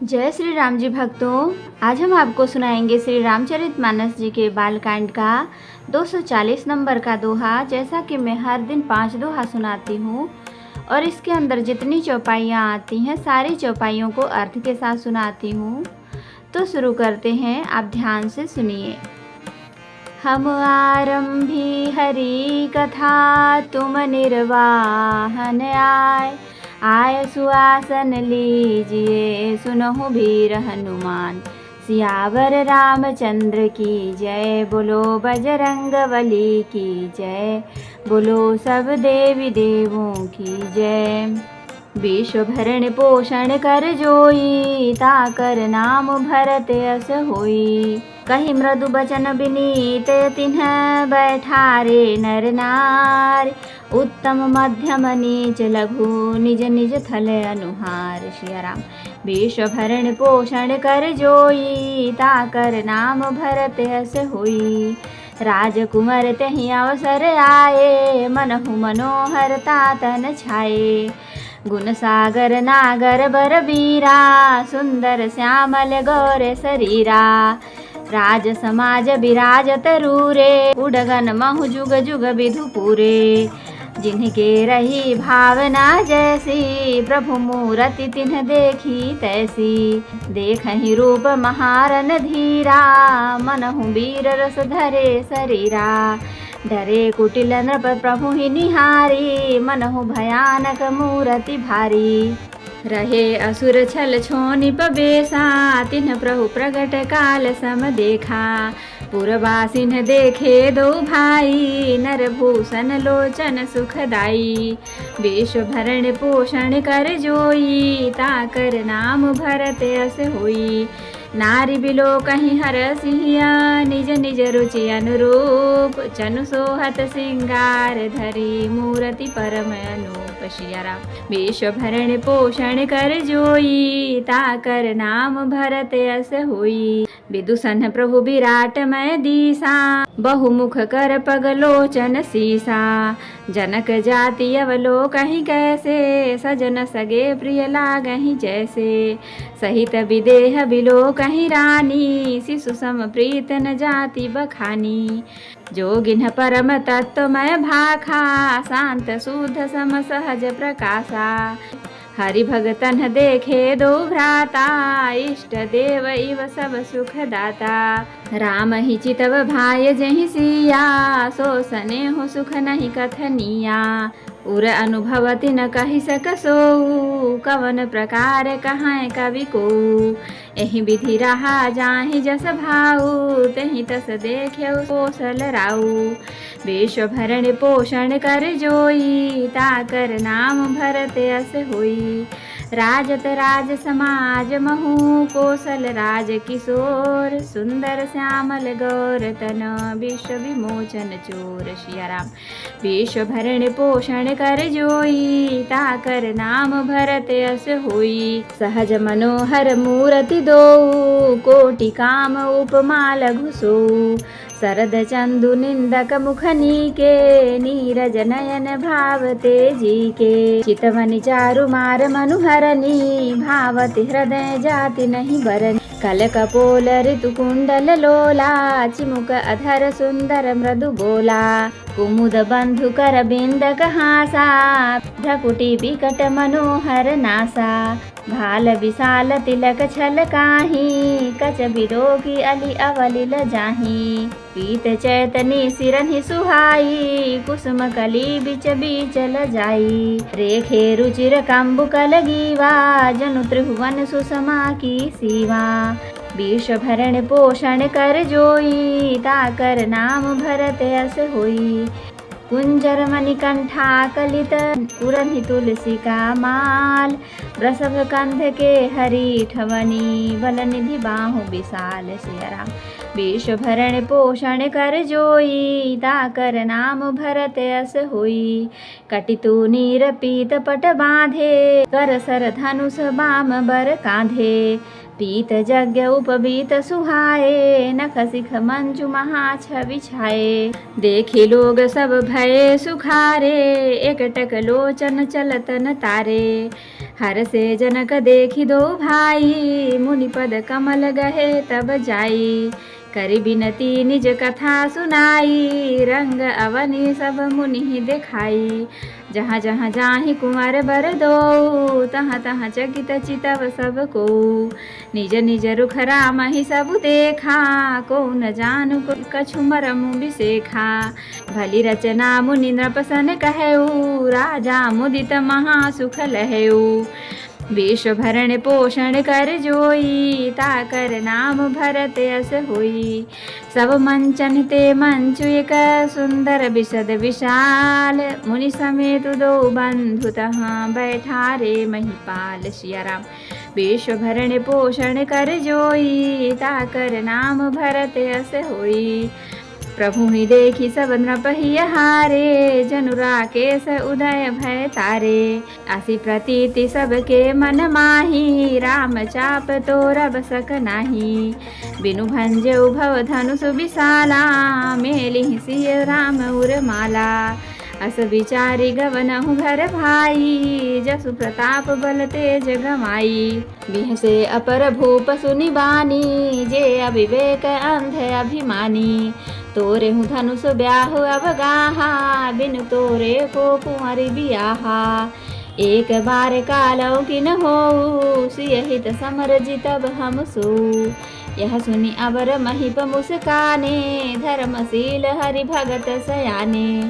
जय श्री राम जी भक्तों, आज हम आपको सुनाएंगे श्री रामचरितमानस जी के बालकांड का 240 नंबर का दोहा। जैसा कि मैं हर दिन 5 दोहा सुनाती हूँ और इसके अंदर जितनी चौपाइयाँ आती हैं सारी चौपाइयों को अर्थ के साथ सुनाती हूँ। तो शुरू करते हैं, आप ध्यान से सुनिए। हम आरंभी हरि कथा, तुम निर्वाहन आय सुआसन लीजिए, सुनहु वीर हनुमान। सियावर रामचंद्र की जय, बोलो बजरंगबली की जय, बोलो सब देवी देवों की जय। विश्व भरण पोषण कर जोई, ताकर नाम भरत यस होई। कही मृदु बचन विनीत, तिन्ह बैठारे नर नार। उत्तम मध्यम नीच लघु, निज निज थल अनुहार। सिया राम। विश्व भरण पोषण कर जोई, ताकर नाम भरत यस होई। राजकुमार तहि अवसर आए, मनहु मनोहरता तन छाए। गुण सागर नागर बर बीरा, सुंदर श्यामल गौर शरीरा। राज समाज विराजत रूरे, उडगन महु जुग जुग विधु पूरे। जिनके रही भावना जैसी, प्रभु मूरति तिन्ह देखी तैसी। देखहि रूप महारन धीरा, मनहु वीर रस धरे शरीरा। डरे कुटिल नृप प्रभु ही निहारी, मनहु भयानक मूरति भारी। रहे असुर छल छोनि पबेसा, तिन्ह प्रभु प्रगट काल सम देखा। पुरवासिन देखे दो भाई, नरभूषण लोचन सुखदाई। विश्व भरण पोषण कर जोई, ताकर नाम भरत यस होई। नारी बिलो कहीं हर सिया, निज निज रुचि अनुरूप। चनु सोहत सिंगार धरी, मूरति परम अनूप। सिया राम। विश्व भरण पोषण कर जोई, ताकर नाम भरत यस होई। विदुषन प्रभु विराटमय दीसा, बहुमुख कर पग लोचन सीसा। जनक जाति अवलोकहि कैसे, सजन सगे प्रिय लागहि जैसे। सहित विदेह बिलोकहि रानी, शिशु सम प्रीत न जाति बखानी। जोगिन्ह परम तत्वमय भाखा, शांत शुद्ध सम सहज प्रकाशा। हरि भगतन देखे दो भ्राता, इष्ट देव इव सब सुख दाता। राम ही चितव भाय जहि सिया, सो सने हो सुख नहीं कथनिया। उर अनुभवति न कहि सक सोऊ, कवन प्रकार कहाँ कवि को। एहि विधि रहा जाहि जस भाऊ, तहि तस देख्यउ कौशल राऊ। विश्व भरण पोषण कर जोई, ताकर नाम भरत यस होई। राजत राज समाज महु, कौशल राज किशोर। सुंदर श्यामल गौर तन, विश्व विमोचन चोर। सिया राम। विश्व भरण पोषण कर जोई, ताकर नाम भरत यस होई। सहज मनोहर मूरति दोऊ, कोटि काम उपमा लघु सोऊ। शरद चंदु निंदक मुख नीके, नीरज नयन भावते जी के। चितवनि चारु मार मनुहरनी, भावति हृदय जाति नहीं बरनी। कल कपोल ऋतु कुंडल लोला, चिमुक अधर सुंदर मृदु बोला। कुमुद बंधु कर बिंदक हासा, भ्रकुटी बिकट मनोहर नासा। भाल विशाल तिलक छल काही, कच बिरोगी अली अवलिल जाही। पीत चैतनी सिरहि सुहाई, कुसुम कली बिच बीचल जाई। रेखे रुचिर कंबु कल गीवा, जनु त्रिभुवन सुषमा की सीवा। विश्व भरण पोषण कर जोई, ताकर नाम भरत यस होई। कुंजर मणिकंठा कलित, पुरहि तुलसी का माल। वृषभ कंध के हरि ठवनी, बल निधि बाहु विशाल। सिया राम। विश्व भरण पोषण कर जोई, ताकर नाम भरत यस होई। कटितु नीर पीत पट बांधे, कर सर धनुष बाम बर कांधे। पीत यज्ञ उपवीत सुहाए, नख सिख मंजु महाछ बिछाए। देखी लोग सब भय सुखारे, एकटक लोचन चलतन तारे। हर से जनक देखी दो भाई, मुनिपद कमल गहे तब जाई। करि बिनती निज कथा सुनाई, रंग अवनि सब मुनि देखाई। जहाँ जहाँ जाहि कुंवर बर दो, तहाँ तहाँ चकित चितव सब को। निज निज रुख राम ही सब देखा, को न जानु कछु मरमु बिसेखा। भली रचना मुनि नृपसन कहऊ, राजा मुदित महा सुख लहऊ। विश्व भरण पोषण कर जोई, ताकर नाम भरत यस होई। सब मंचन ते मंचु एक सुंदर विशद विशाल, मुनि समेत दो बंधु तहाँ बैठा रे महिपाल। सिया राम। विश्व भरण पोषण कर जोई, ताकर नाम भरत यस होई। प्रभु ही देखी सब नृप ही हारे, जनु राकेश उदय भय तारे। आसी प्रतीति सबके मन माही, राम चाप तो रब सक नाही। बिनु भंजे उभव धनुष विशाला, मेलि सिय राम उर माला। अस विचारी गवनहु घर भाई, जसु प्रताप बल तेज गमाई। बिहसे अपर भूप सुनि बानी, जे अविवेक अंध अभिमानी। तोरे हूँ धनुष ब्याह अवगाहा, बिनु तोरे को कुंवरी बियाहा। एक बार कालौ किन हो, सियहित समर जितब हम सो। यह सुनि अवर महिप मुस्काने, धर्मशील हरि भगत सयाने।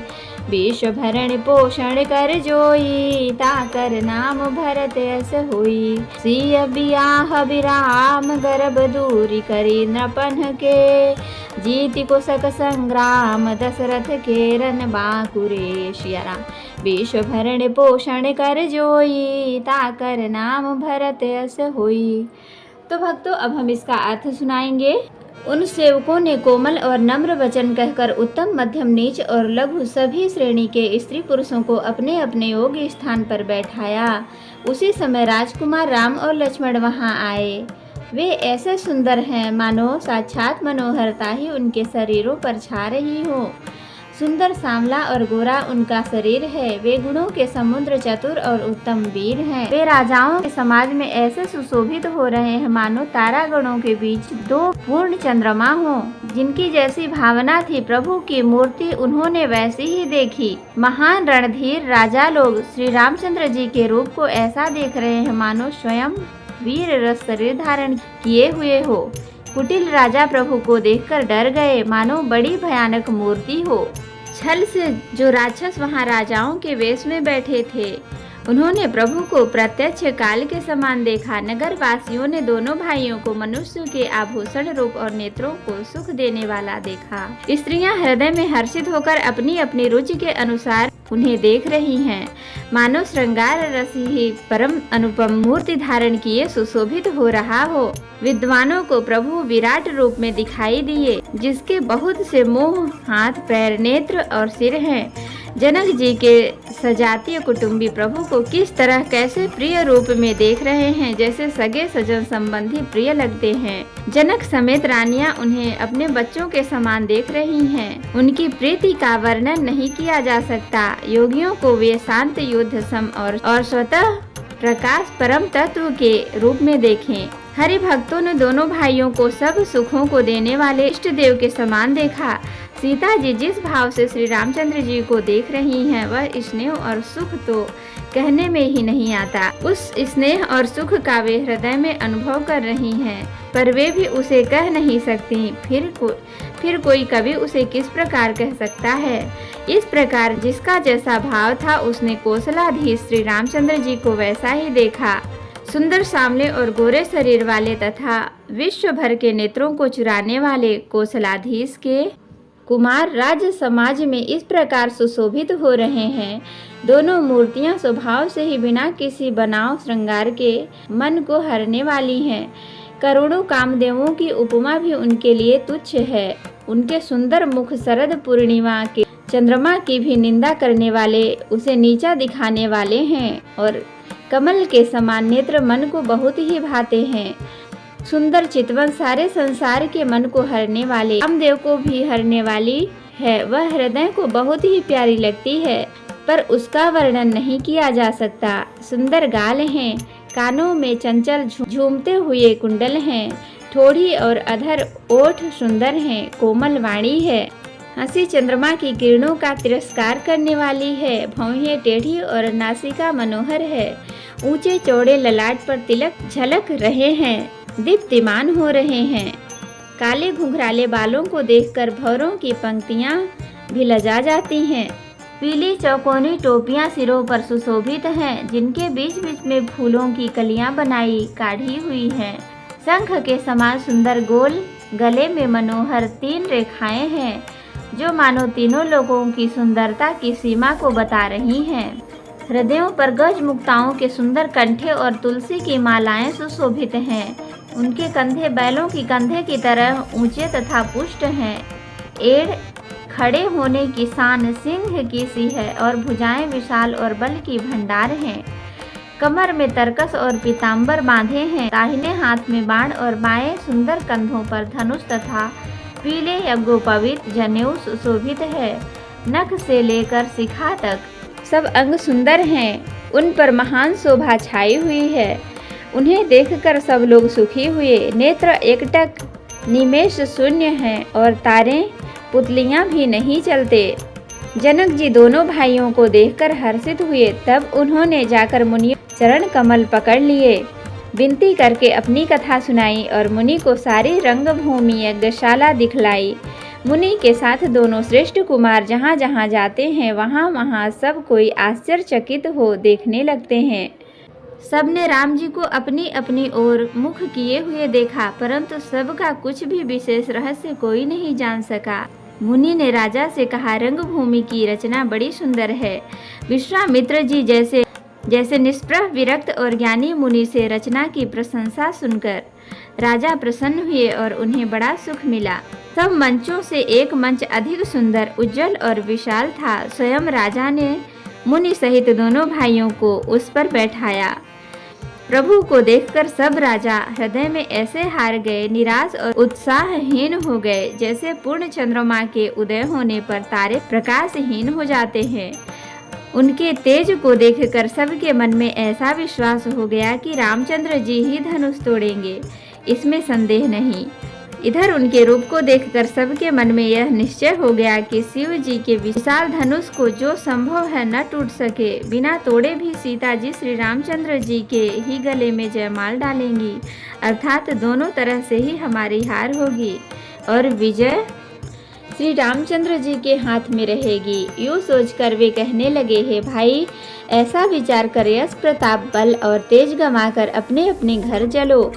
विश्व भरण पोषण कर जोई, ताकर नाम भरत यस होई। सिय बियाह विराम गर्भ दूरी करी नृपन के, जीति कोसक संग्राम दशरथ के रन बांकुरे। सिया राम। विश्व भरण पोषण कर जोई, ताकर नाम भरत यस होई। तो भक्तों, अब हम इसका अर्थ सुनाएंगे। उन सेवकों ने कोमल और नम्र वचन कहकर उत्तम, मध्यम, नीच और लघु सभी श्रेणी के स्त्री पुरुषों को अपने अपने योग्य स्थान पर बैठाया। उसी समय राजकुमार राम और लक्ष्मण वहां आए। वे ऐसे सुंदर हैं मानो साक्षात मनोहरता ही उनके शरीरों पर छा रही हो। सुंदर सांवला और गोरा उनका शरीर है। वे गुणों के समुद्र, चतुर और उत्तम वीर हैं। वे राजाओं के समाज में ऐसे सुशोभित हो रहे हैं मानो तारागणों के बीच दो पूर्ण चंद्रमा हो। जिनकी जैसी भावना थी प्रभु की मूर्ति उन्होंने वैसी ही देखी। महान रणधीर राजा लोग श्री रामचंद्र जी के रूप को ऐसा देख रहे हैं मानो स्वयं वीर रस शरीर धारण किए हुए हो। कुटिल राजा प्रभु को देखकर डर गए, मानो बड़ी भयानक मूर्ति हो। छल से जो राक्षस वहां राजाओं के वेश में बैठे थे, उन्होंने प्रभु को प्रत्यक्ष काल के समान देखा। नगर वासियों ने दोनों भाइयों को मनुष्य के आभूषण रूप और नेत्रों को सुख देने वाला देखा। स्त्रियां हृदय में हर्षित होकर अपनी अपनी रुचि के अनुसार उन्हें देख रही हैं। मानो श्रृंगार रस ही परम अनुपम मूर्ति धारण किए सुशोभित हो रहा हो। विद्वानों को प्रभु विराट रूप में दिखाई दिए, जिसके बहुत से मुंह, हाथ, पैर, नेत्र और सिर हैं। जनक जी के सजातीय कुटुंबी प्रभु को किस तरह कैसे प्रिय रूप में देख रहे हैं, जैसे सगे सजन संबंधी प्रिय लगते हैं। जनक समेत रानियां उन्हें अपने बच्चों के समान देख रही हैं। उनकी प्रीति का वर्णन नहीं किया जा सकता। योगियों को वे शांत, युद्ध सम और स्वतः प्रकाश परम तत्व के रूप में देखें। हरि भक्तों ने दोनों भाइयों को सब सुखों को देने वाले इष्ट देव के समान देखा। सीता जी जिस भाव से श्री रामचंद्र जी को देख रही हैं, वह स्नेह और सुख तो कहने में ही नहीं आता। उस स्नेह और सुख का वे हृदय में अनुभव कर रही हैं, पर वे भी उसे कह नहीं सकती। फिर कोई कवि उसे किस प्रकार कह सकता है। इस प्रकार जिसका जैसा भाव था, उसने कौशलाधीश श्री रामचंद्र जी को वैसा ही देखा। सुंदर, सांवले और गोरे शरीर वाले तथा विश्व भर के नेत्रों को चुराने वाले कौशलाधीश के कुमार राज्य समाज में इस प्रकार सुशोभित हो रहे हैं। दोनों मूर्तियां स्वभाव से ही बिना किसी बनाव श्रृंगार के मन को हरने वाली हैं। करोड़ों कामदेवों की उपमा भी उनके लिए तुच्छ है। उनके सुंदर मुख शरद पूर्णिमा के चंद्रमा की भी निंदा करने वाले, उसे नीचा दिखाने वाले हैं, और कमल के समान नेत्र मन को बहुत ही भाते हैं। सुंदर चितवन सारे संसार के मन को हरने वाले, कामदेव को भी हरने वाली है। वह हृदय को बहुत ही प्यारी लगती है। पर उसका वर्णन नहीं किया जा सकता। सुंदर गाल हैं, कानों में चंचल झूमते हुए कुंडल हैं, ठोड़ी और अधर ओठ सुंदर हैं, कोमल वाणी है, हंसी चंद्रमा की किरणों का तिरस्कार करने वाली है, भौहें टेढ़ी और नासिका मनोहर है, ऊंचे चौड़े ललाट पर तिलक झलक रहे हैं, दीप्तिमान हो रहे हैं। काले घुंघराले बालों को देखकर भौरों की पंक्तियां भी लजा जाती हैं। पीली चौकोनी टोपियां सिरों पर सुशोभित हैं, जिनके बीच बीच में फूलों की कलियां बनाई काढ़ी हुई हैं। शंख के समान सुंदर गोल गले में मनोहर 3 रेखाएं हैं, जो मानो तीनों लोगों की सुंदरता की सीमा को बता रही हैं। हृदयों पर गज मुक्ताओं के सुंदर कंठे और तुलसी की मालाएं सुशोभित हैं। उनके कंधे बैलों की कंधे की तरह ऊंचे तथा पुष्ट हैं। एड़ खड़े होने की शान सिंह की सी है और भुजाएं विशाल और बल की भंडार हैं। कमर में तरकस और पीताम्बर बांधे हैं। दाहिने हाथ में बाण और बाएं सुंदर कंधों पर धनुष तथा पीले यज्ञोपवीत जनेऊ सुशोभित है। नख से लेकर शिखा तक सब अंग सुंदर हैं। उन पर महान शोभा छाई हुई है। उन्हें देखकर सब लोग सुखी हुए। नेत्र एकटक निमेष शून्य हैं और तारे पुतलियां भी नहीं चलते। जनक जी दोनों भाइयों को देखकर हर्षित हुए। तब उन्होंने जाकर मुनि चरण कमल पकड़ लिए, विनती करके अपनी कथा सुनाई और मुनि को सारी रंगभूमि यज्ञशाला दिखलाई। मुनि के साथ दोनों श्रेष्ठ कुमार जहाँ जहाँ जाते हैं वहाँ वहाँ सब कोई आश्चर्यचकित हो देखने लगते हैं। सबने राम जी को अपनी अपनी ओर मुख किए हुए देखा, परंतु सबका कुछ भी विशेष रहस्य कोई नहीं जान सका। मुनि ने राजा से कहा, रंगभूमि की रचना बड़ी सुंदर है। विश्वामित्र जी जैसे निष्प्रह विरक्त और ज्ञानी मुनि से रचना की प्रशंसा सुनकर राजा प्रसन्न हुए और उन्हें बड़ा सुख मिला। सब मंचों से एक मंच अधिक सुंदर, उज्जवल और विशाल था। स्वयं राजा ने मुनि सहित दोनों भाइयों को उस पर बैठाया। प्रभु को देखकर सब राजा हृदय में ऐसे हार गए, निराश और उत्साहहीन हो गए, जैसे पूर्ण चंद्रमा के उदय होने पर तारे प्रकाशहीन हो जाते हैं। उनके तेज को देखकर सबके मन में ऐसा विश्वास हो गया कि रामचंद्र जी ही धनुष तोड़ेंगे, इसमें संदेह नहीं। इधर उनके रूप को देखकर सबके मन में यह निश्चय हो गया कि शिव जी के विशाल धनुष को जो संभव है न टूट सके, बिना तोड़े भी सीता जी श्री रामचंद्र जी के ही गले में जयमाल डालेंगी, अर्थात दोनों तरह से ही हमारी हार होगी और विजय श्री रामचंद्र जी के हाथ में रहेगी। यूँ सोचकर वे कहने लगे, हे भाई, ऐसा विचार कर यश प्रताप बल और तेज गंवाकर अपने अपने घर चलो।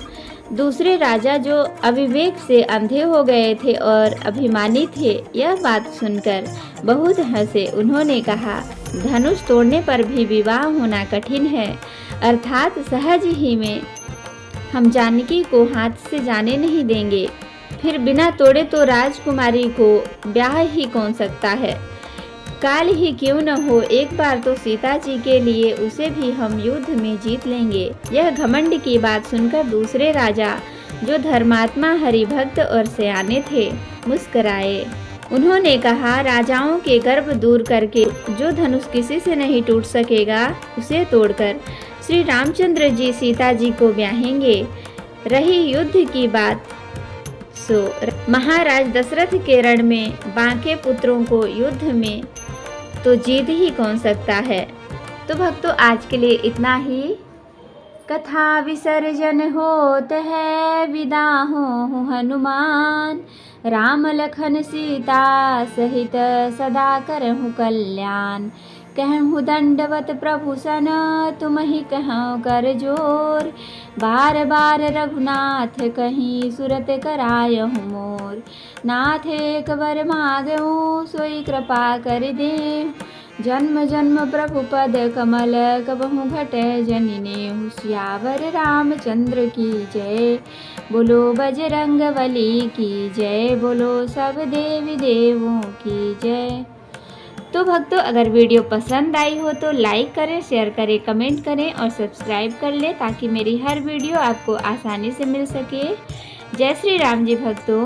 दूसरे राजा जो अविवेक से अंधे हो गए थे और अभिमानी थे, यह बात सुनकर बहुत हंसे। उन्होंने कहा, धनुष तोड़ने पर भी विवाह होना कठिन है, अर्थात सहज ही में हम जानकी को हाथ से जाने नहीं देंगे। फिर बिना तोड़े तो राजकुमारी को ब्याह ही कौन सकता है। काल ही क्यों न हो, एक बार तो सीता जी के लिए उसे भी हम युद्ध में जीत लेंगे। यह घमंड की बात सुनकर दूसरे राजा, जो धर्मात्मा, हरिभक्त और सयाने थे, मुस्कराए। उन्होंने कहा, राजाओं के गर्व दूर करके जो धनुष किसी से नहीं टूट सकेगा, उसे तोड़कर श्री रामचंद्र जी सीता जी को ब्याहेंगे। रही युद्ध की बात, सो महाराज दशरथ के रण में बांके पुत्रों को युद्ध में तो जीत ही कौन सकता है। तो भक्तों, आज के लिए इतना ही। कथा विसर्जन होत है, विदा हो हनुमान। राम लखन सीता सहित सदा करहु कल्याण। कहूँ दंडवत प्रभु सन, तुम ही कहूँ कर जोर। बार बार रघुनाथ कहीं, सुरत करायहु मोर। नाथ एक बर मांगऊँ, सोई कृपा कर दे। जन्म जन्म प्रभु पद कमल, कबहु घटे जनिने। सियावर रामचंद्र की जय, बोलो बजरंगबली की जय, बोलो सब देवी देवों की जय। तो भक्तों, अगर वीडियो पसंद आई हो तो लाइक करें, शेयर करें, कमेंट करें और सब्सक्राइब कर लें, ताकि मेरी हर वीडियो आपको आसानी से मिल सके। जय श्री राम जी भक्तों।